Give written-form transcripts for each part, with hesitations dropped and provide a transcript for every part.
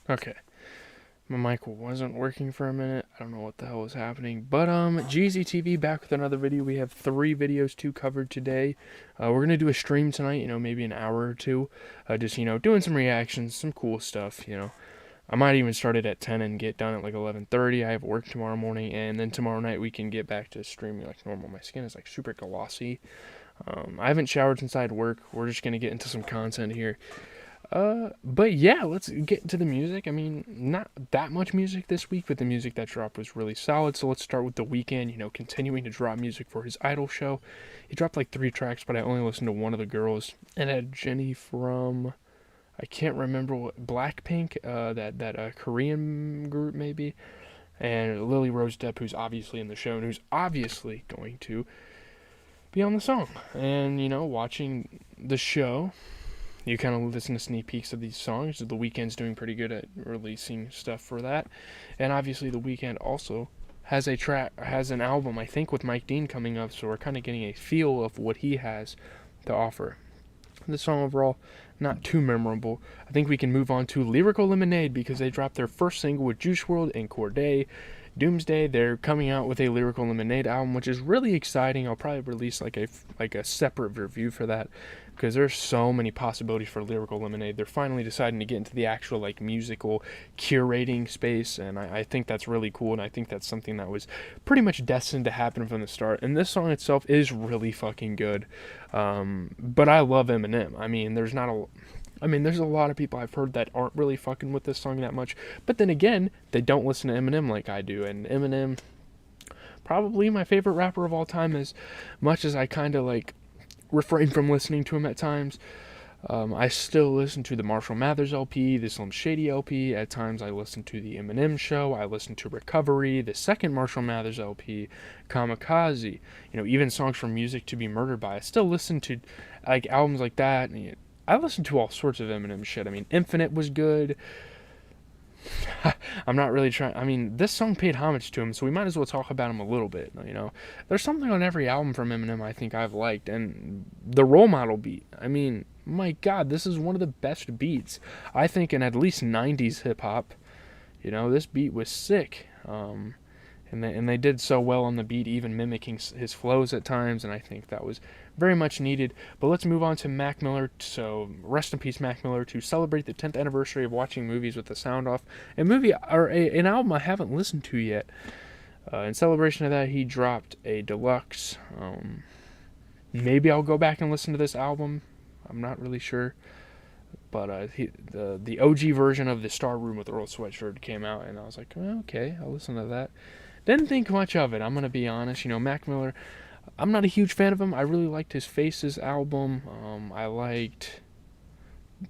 Okay. My mic wasn't working for a minute. I don't know what the hell was happening. But GZTV back with another video. We have 3 videos to cover today. We're gonna do a stream tonight, maybe an hour or two. Just doing some reactions, some cool stuff. I might even start it at 10 and get done at like 11:30. I have work tomorrow morning, and then tomorrow night we can get back to streaming like normal. My skin is like super glossy. I haven't showered since I had work. We're just gonna get into some content here. But yeah, let's get into the music. I mean, not that much music this week, but the music that dropped was really solid. So let's start with The Weeknd, continuing to drop music for his Idol show. He dropped like 3 tracks, but I only listened to one of the girls. And had Jennie from, I can't remember what, Blackpink, that Korean group maybe. And Lily Rose Depp, who's obviously in the show and who's obviously going to be on the song. And, watching the show, you kind of listen to sneak peeks of these songs. The Weeknd's doing pretty good at releasing stuff for that, and obviously The Weeknd also has an album, I think, with Mike Dean coming up. So we're kind of getting a feel of what he has to offer. The song overall, not too memorable. I think we can move on to Lyrical Lemonade because they dropped their first single with Juice WRLD and Cordae. Doomsday, they're coming out with a Lyrical Lemonade album, which is really exciting. I'll probably release like a separate review for that because there's so many possibilities for Lyrical Lemonade. They're finally deciding to get into the actual like musical curating space, and I think that's really cool, and I think that's something that was pretty much destined to happen from the start. And this song itself is really fucking good. But I love Eminem. There's a lot of people I've heard that aren't really fucking with this song that much. But then again, they don't listen to Eminem like I do. And Eminem, probably my favorite rapper of all time, as much as I kind of like refrain from listening to him at times. I still listen to the Marshall Mathers LP, the Slim Shady LP. At times I listen to the Eminem Show. I listen to Recovery, the second Marshall Mathers LP, Kamikaze. Even songs from Music to Be Murdered By. I still listen to like albums like that. And, I listen to all sorts of Eminem shit. I mean, Infinite was good. I'm not really trying. I mean, this song paid homage to him, so we might as well talk about him a little bit. There's something on every album from Eminem I think I've liked, and the Role Model beat. I mean, my God, this is one of the best beats I think in at least '90s hip hop. This beat was sick. And they did so well on the beat, even mimicking his flows at times, and I think that was very much needed. But let's move on to Mac Miller. So rest in peace, Mac Miller, to celebrate the 10th anniversary of watching movies with the sound off. An album I haven't listened to yet. In celebration of that, he dropped a deluxe. Maybe I'll go back and listen to this album. I'm not really sure. But the OG version of the Star Room with Earl Sweatshirt came out, and I was like, okay, I'll listen to that. Didn't think much of it, I'm going to be honest. Mac Miller, I'm not a huge fan of him. I really liked his Faces album. I liked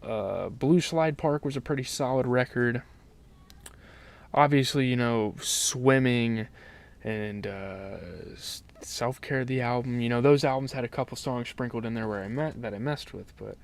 Blue Slide Park was a pretty solid record. Obviously, Swimming and Self Care, the album. Those albums had a couple songs sprinkled in there that I messed with, but